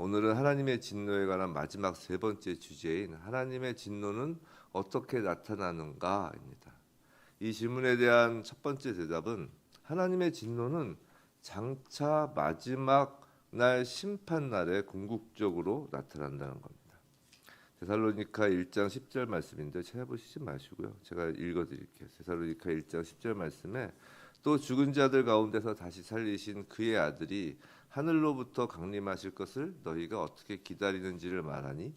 오늘은 하나님의 진노에 관한 마지막 세 번째 주제인 하나님의 진노는 어떻게 나타나는가입니다. 이 질문에 대한 첫 번째 대답은 하나님의 진노는 장차 마지막 날 심판 날에 궁극적으로 나타난다는 겁니다. 데살로니가 1장 10절 말씀인데 찾아보시지 마시고요. 제가 읽어드릴게요. 데살로니가 1장 10절 말씀에 또 죽은 자들 가운데서 다시 살리신 그의 아들이 하늘로부터 강림하실 것을 너희가 어떻게 기다리는지를 말하니,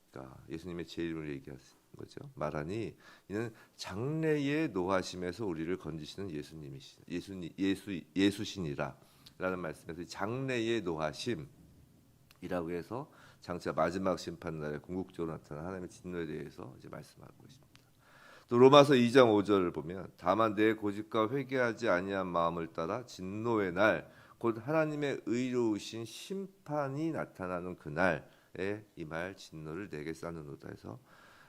그러니까 예수님의 제 이름을 얘기하는 거죠. 말하니 이는 장래의 노하심에서 우리를 건지시는 예수시니라 라는 말씀에서 장래의 노하심이라고 해서 장차 마지막 심판날에 궁극적으로 나타난 하나님의 진노에 대해서 이제 말씀하고 있습니다. 또 로마서 2장 5절을 보면 다만 내 고집과 회개하지 아니한 마음을 따라 진노의 날 곧 하나님의 의로우신 심판이 나타나는 그날에 임할 진노를 내게 쌓는도다 해서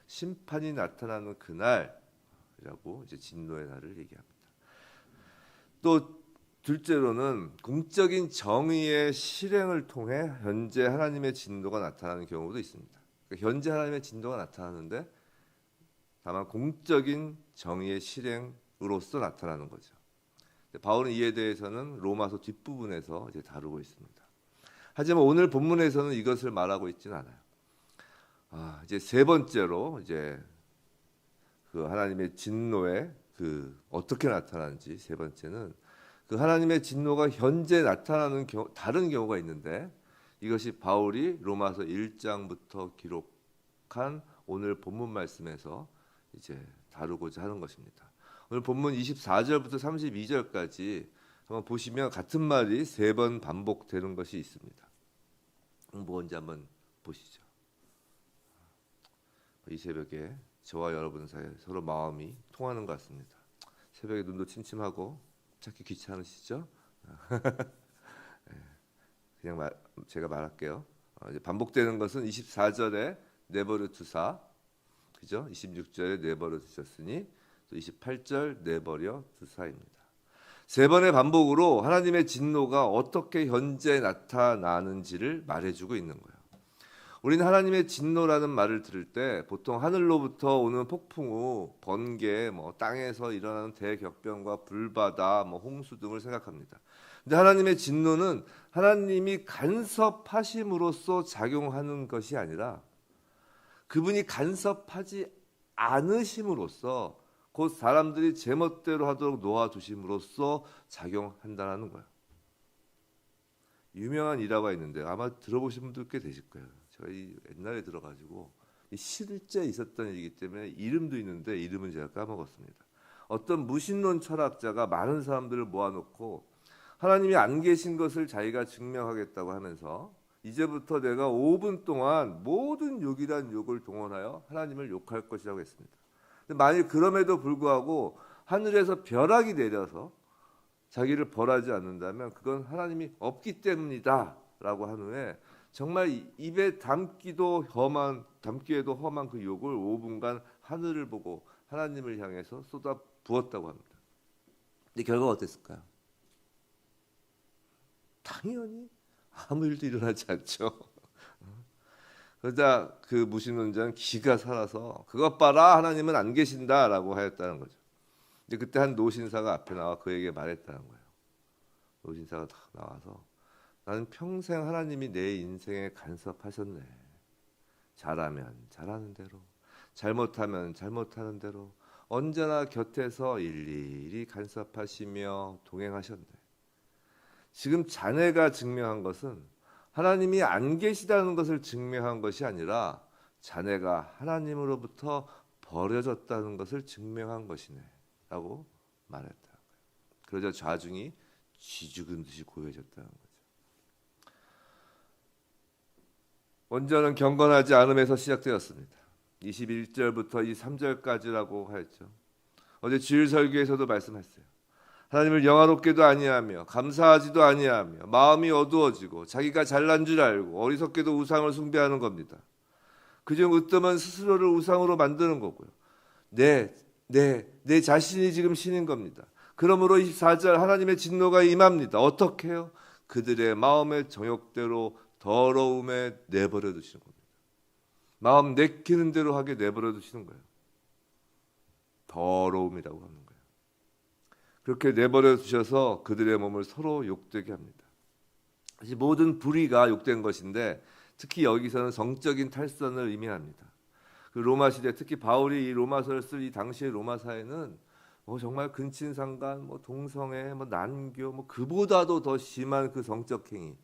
심판이 나타나는 그날이라고 이제 진노의 날을 얘기합니다. 또 둘째로는 공적인 정의의 실행을 통해 현재 하나님의 진노가 나타나는 경우도 있습니다. 그러니까 현재 하나님의 진노가 나타나는데 다만 공적인 정의의 실행으로서 나타나는 거죠. 바울은 이에 대해서는 로마서 뒷부분에서 이제 다루고 있습니다. 하지만 오늘 본문에서는 이것을 말하고 있지는 않아요. 이제 세 번째로 이제 그 하나님의 진노에 어떻게 나타나는지 세 번째는 그 하나님의 진노가 현재 나타나는 다른 경우가 있는데 이것이 바울이 로마서 1장부터 기록한 오늘 본문 말씀에서 이제 다루고자 하는 것입니다. 오늘 본문 24절부터 32절까지 한번 보시면 같은 말이 세 번 반복되는 것이 있습니다. 뭔지 한번 보시죠. 이 새벽에 저와 여러분 사이에 서로 마음이 통하는 것 같습니다. 새벽에 눈도 침침하고 찾기 귀찮으시죠? 그냥 제가 말할게요. 이제 반복되는 것은 24절에 내버려 두사, 그죠? 26절에 내버려 두셨으니 또 28절 내버려 두사입니다. 세 번의 반복으로 하나님의 진노가 어떻게 현재 나타나는지를 말해주고 있는 거예요. 우리는 하나님의 진노라는 말을 들을 때 보통 하늘로부터 오는 폭풍우, 번개, 땅에서 일어나는 대격변과 불바다, 홍수 등을 생각합니다. 근데 하나님의 진노는 하나님이 간섭하심으로써 작용하는 것이 아니라 그분이 간섭하지 않으심으로써 곧 사람들이 제멋대로 하도록 놓아두심으로써 작용한다는 거예요. 유명한 일화가 있는데 아마 들어보신 분들 꽤 되실 거예요. 제가 옛날에 들어가지고 실제 있었던 일이기 때문에 이름도 있는데 이름은 제가 까먹었습니다. 어떤 무신론 철학자가 많은 사람들을 모아놓고 하나님이 안 계신 것을 자기가 증명하겠다고 하면서 이제부터 내가 5분 동안 모든 욕이란 욕을 동원하여 하나님을 욕할 것이라고 했습니다. 만일 그럼에도 불구하고 하늘에서 벼락이 내려서 자기를 벌하지 않는다면 그건 하나님이 없기 때문이다 라고 한 후에 정말 입에 담기에도 험한 그 욕을 5분간 하늘을 보고 하나님을 향해서 쏟아 부었다고 합니다. 근데 결과가 어땠을까요? 당연히 아무 일도 일어나지 않죠. 그러자 그 무신론자는 기가 살아서 그것 봐라 하나님은 안 계신다라고 하였다는 거죠. 근데 그때 한 노신사가 앞에 나와 그에게 말했다는 거예요. 노신사가 딱 나와서 나는 평생 하나님이 내 인생에 간섭하셨네. 잘하면 잘하는 대로, 잘못하면 잘못하는 대로 언제나 곁에서 일일이 간섭하시며 동행하셨네. 지금 자네가 증명한 것은 하나님이 안 계시다는 것을 증명한 것이 아니라 자네가 하나님으로부터 버려졌다는 것을 증명한 것이네 라고 말했다는 거예요. 그러자 좌중이 쥐 죽은 듯이 고요해졌다는 거죠. 원전은 경건하지 않음에서 시작되었습니다. 21절부터 23절까지라고 하였죠. 어제 주일 설교에서도 말씀했어요. 하나님을 영화롭게도 아니하며 감사하지도 아니하며 마음이 어두워지고 자기가 잘난 줄 알고 어리석게도 우상을 숭배하는 겁니다. 그중 으뜸은 스스로를 우상으로 만드는 거고요. 내 자신이 지금 신인 겁니다. 그러므로 24절 하나님의 진노가 임합니다. 어떻게 해요? 그들의 마음의 정욕대로 더러움에 내버려 두시는 겁니다. 마음 내키는 대로 하게 내버려 두시는 거예요. 더러움이라고 하는 거예요. 그렇게 내버려 두셔서 그들의 몸을 서로 욕되게 합니다. 사실 모든 불의가 욕된 것인데 특히 여기서는 성적인 탈선을 의미합니다. 그 로마 시대 특히 바울이 이 로마서를 쓸 이 당시의 로마 사회는 정말 근친상간, 동성애, 난교, 그보다도 더 심한 그 성적 행위.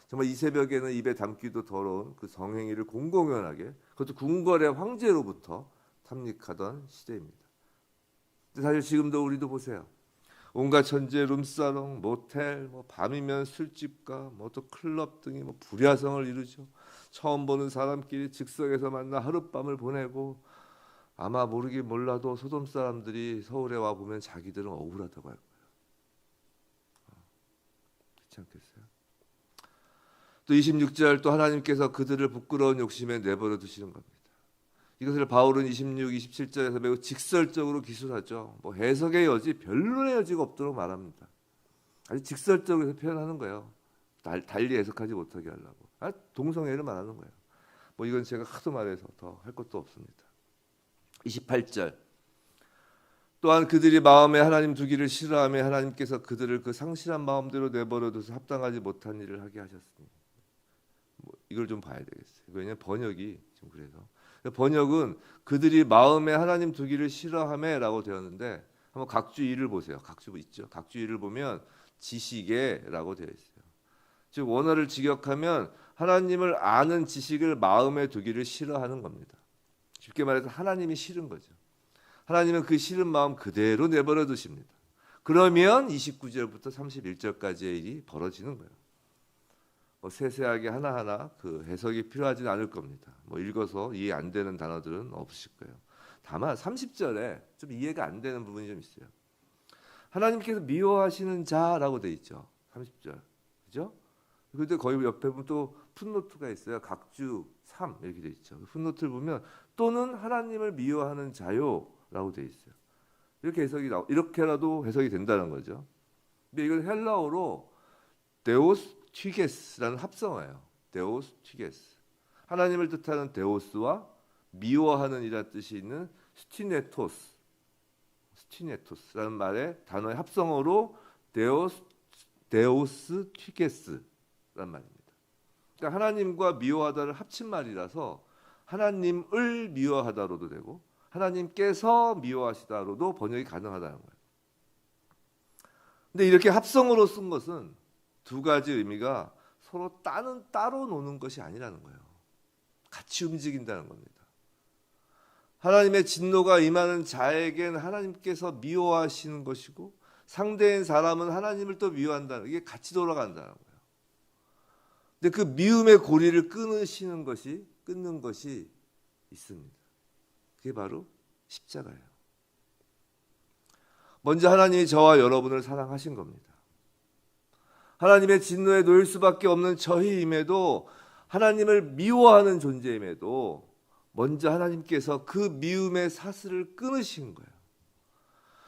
정말 이 새벽에는 입에 담기도 더러운 그 성행위를 공공연하게, 그것도 궁궐의 황제로부터 탐닉하던 시대입니다. 사실 지금도 우리도 보세요. 온갖 천재 룸사롱, 모텔, 밤이면 술집가, 또 클럽 등이 불야성을 이루죠. 처음 보는 사람끼리 즉석에서 만나 하룻밤을 보내고, 아마 모르긴 몰라도 소돔 사람들이 서울에 와 보면 자기들은 억울하다고 할 거예요. 그렇지 않겠어요? 또 26절 또 하나님께서 그들을 부끄러운 욕심에 내버려 두시는 겁니다. 이것을 바울은 26, 27절에서 매우 직설적으로 기술하죠. 해석의 여지, 변론의 여지가 없도록 말합니다. 아주 직설적으로 표현하는 거예요. 달리 해석하지 못하게 하려고. 동성애를 말하는 거예요. 이건 제가 하도 말해서 더 할 것도 없습니다. 28절 또한 그들이 마음에 하나님 두기를 싫어하며 하나님께서 그들을 그 상실한 마음대로 내버려둬서 합당하지 못한 일을 하게 하셨으니 이걸 좀 봐야 되겠어요. 왜냐하면 번역이 좀 그래서 번역은 그들이 마음에 하나님 두기를 싫어하며라고 되었는데 한번 각주 2를 보세요. 각주 있죠. 각주 2를 보면 지식에라고 되어 있어요. 즉 원어를 직역하면 하나님을 아는 지식을 마음에 두기를 싫어하는 겁니다. 쉽게 말해서 하나님이 싫은 거죠. 하나님은 그 싫은 마음 그대로 내버려 두십니다. 그러면 29절부터 31절까지의 일이 벌어지는 거예요. 세세하게 하나하나 그 해석이 필요하지는 않을 겁니다. 읽어서 이해 안 되는 단어들은 없으실 거예요. 다만 30절에 좀 이해가 안 되는 부분이 좀 있어요. 하나님께서 미워하시는 자라고 돼 있죠. 30절. 그죠? 그런데 거기 옆에 보면 또 풋노트가 있어요. 각주 3 이렇게 돼 있죠. 풋노트를 보면 또는 하나님을 미워하는 자요라고 돼 있어요. 이렇게라도 해석이 된다는 거죠. 근데 이걸 헬라어로 데오스 튀게스라는 합성어예요. 데오스 튀게스. 하나님을 뜻하는 데오스와 미워하는 이라는 뜻이 있는 스티네토스라는 말의 단어의 합성어로 데오스 튀게스라는 말입니다. 그러니까 하나님과 미워하다를 합친 말이라서 하나님을 미워하다로도 되고 하나님께서 미워하시다로도 번역이 가능하다는 거예요. 근데 이렇게 합성어로 쓴 것은 두 가지 의미가 서로 따로 노는 것이 아니라는 거예요. 같이 움직인다는 겁니다. 하나님의 진노가 임하는 자에겐 하나님께서 미워하시는 것이고 상대인 사람은 하나님을 또 미워한다는 이게 같이 돌아간다는 거예요. 근데 그 미움의 고리를 끊는 것이 있습니다. 그게 바로 십자가예요. 먼저 하나님이 저와 여러분을 사랑하신 겁니다. 하나님의 진노에 놓일 수밖에 없는 저희임에도 하나님을 미워하는 존재임에도 먼저 하나님께서 그 미움의 사슬을 끊으신 거예요.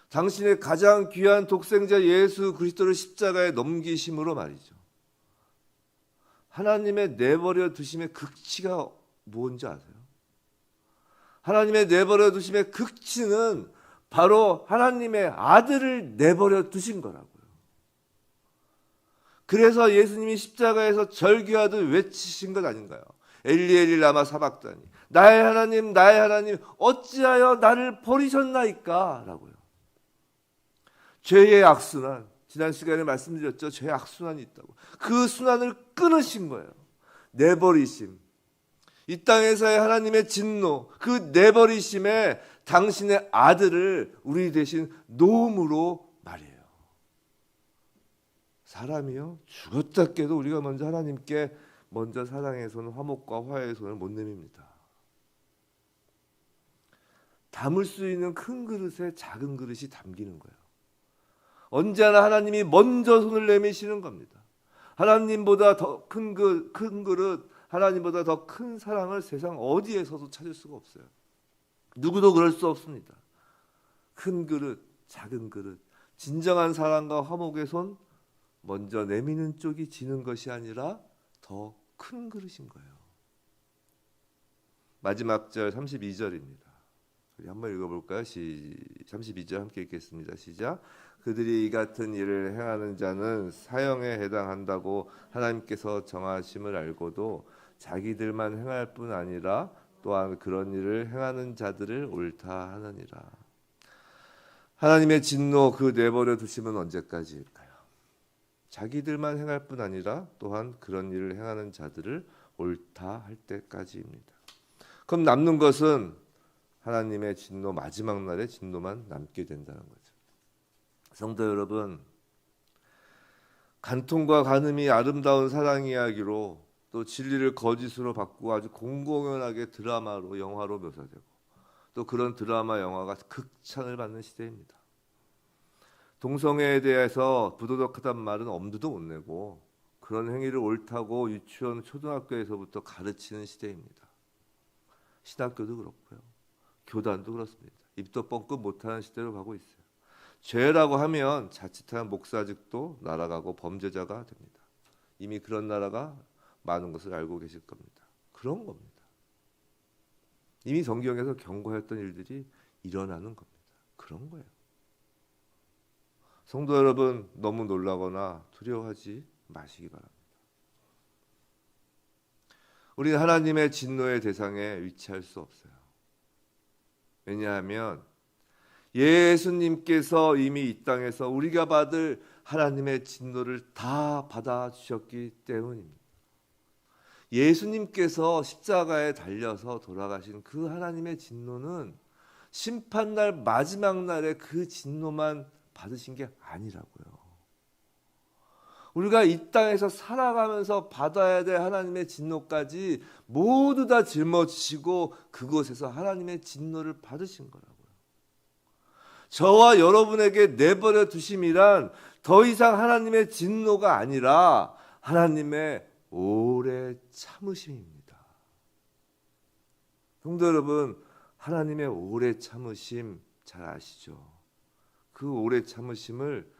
당신의 가장 귀한 독생자 예수 그리스도를 십자가에 넘기심으로 말이죠. 하나님의 내버려 두심의 극치가 뭔지 아세요? 하나님의 내버려 두심의 극치는 바로 하나님의 아들을 내버려 두신 거라고요. 그래서 예수님이 십자가에서 절규하듯 외치신 것 아닌가요? 엘리 엘리 라마 사박다니 나의 하나님 어찌하여 나를 버리셨나이까 라고요. 죄의 악순환, 지난 시간에 말씀드렸죠. 죄의 악순환이 있다고. 그 순환을 끊으신 거예요. 내버리심. 이 땅에서의 하나님의 진노, 그 내버리심에 당신의 아들을 우리 대신 놓음으로 말이에요. 사람이요 죽었다 깨도 우리가 먼저 하나님께 먼저 사랑의 손, 화목과 화해의 손을 못 내밉니다. 담을 수 있는 큰 그릇에 작은 그릇이 담기는 거예요. 언제나 하나님이 먼저 손을 내미시는 겁니다. 하나님보다 더 큰 그릇, 하나님보다 더 큰 사랑을 세상 어디에서도 찾을 수가 없어요. 누구도 그럴 수 없습니다. 큰 그릇, 작은 그릇, 진정한 사랑과 화목의 손 먼저 내미는 쪽이 지는 것이 아니라 더 큰 그릇인 거예요. 마지막 절 32절입니다. 우리 한번 읽어볼까요? 32절 함께 읽겠습니다. 시작. 그들이 이 같은 일을 행하는 자는 사형에 해당한다고 하나님께서 정하심을 알고도 자기들만 행할 뿐 아니라 또한 그런 일을 행하는 자들을 옳다 하느니라. 하나님의 진노 그 내버려 두심은 언제까지일까요? 자기들만 행할 뿐 아니라 또한 그런 일을 행하는 자들을 옳다 할 때까지입니다. 그럼 남는 것은 하나님의 진노, 마지막 날의 진노만 남게 된다는 거죠. 성도 여러분, 간통과 간음이 아름다운 사랑 이야기로 또 진리를 거짓으로 바꾸고 아주 공공연하게 드라마로, 영화로 묘사되고 또 그런 드라마, 영화가 극찬을 받는 시대입니다. 동성애에 대해서 부도덕하단 말은 엄두도 못 내고 그런 행위를 옳다고 유치원, 초등학교에서부터 가르치는 시대입니다. 신학교도 그렇고요. 교단도 그렇습니다. 입도 뻥끗 못하는 시대로 가고 있어요. 죄라고 하면 자칫하면 목사직도 날아가고 범죄자가 됩니다. 이미 그런 나라가 많은 것을 알고 계실 겁니다. 그런 겁니다. 이미 성경에서 경고했던 일들이 일어나는 겁니다. 그런 거예요. 성도 여러분, 너무 놀라거나 두려워하지 마시기 바랍니다. 우리는 하나님의 진노의 대상에 위치할 수 없어요. 왜냐하면 예수님께서 이미 이 땅에서 우리가 받을 하나님의 진노를 다 받아주셨기 때문입니다. 예수님께서 십자가에 달려서 돌아가신 그 하나님의 진노는 심판날 마지막 날에 그 진노만 받으신 게 아니라고요. 우리가 이 땅에서 살아가면서 받아야 될 하나님의 진노까지 모두 다 짊어지시고 그곳에서 하나님의 진노를 받으신 거라고요. 저와 여러분에게 내버려 두심이란 더 이상 하나님의 진노가 아니라 하나님의 오래 참으심입니다. 성도 여러분, 하나님의 오래 참으심 잘 아시죠? 그 오래 참으심을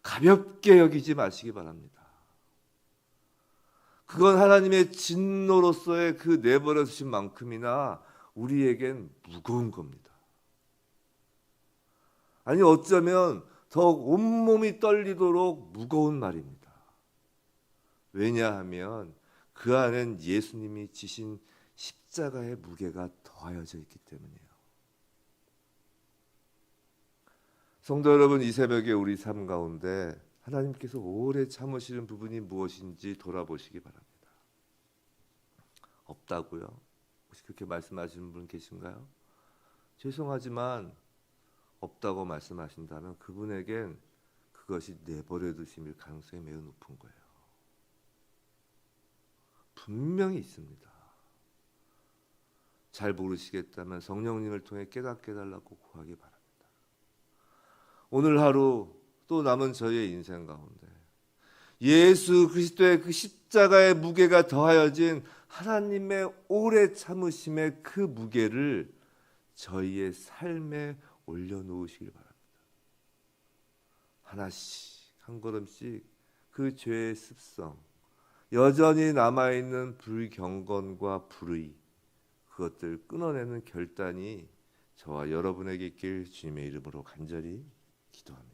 가볍게 여기지 마시기 바랍니다. 그건 하나님의 진노로서의 그 내버려 두신 만큼이나 우리에겐 무거운 겁니다. 아니 어쩌면 더욱 온몸이 떨리도록 무거운 말입니다. 왜냐하면 그 안엔 예수님이 지신 십자가의 무게가 더하여져 있기 때문이에요. 성도 여러분, 이 새벽에 우리 삶 가운데 하나님께서 오래 참으시는 부분이 무엇인지 돌아보시기 바랍니다. 없다고요? 혹시 그렇게 말씀하시는 분 계신가요? 죄송하지만 없다고 말씀하신다면 그분에겐 그것이 내버려 두심일 가능성이 매우 높은 거예요. 분명히 있습니다. 잘 모르시겠다면 성령님을 통해 깨닫게 해달라고 구하기 바랍니다. 오늘 하루 또 남은 저희의 인생 가운데 예수 그리스도의 그 십자가의 무게가 더하여진 하나님의 오래 참으심의 그 무게를 저희의 삶에 올려놓으시길 바랍니다. 하나씩 한 걸음씩 그 죄의 습성, 여전히 남아있는 불경건과 불의, 그것들 끊어내는 결단이 저와 여러분에게 있길 주님의 이름으로 간절히 기도합니다.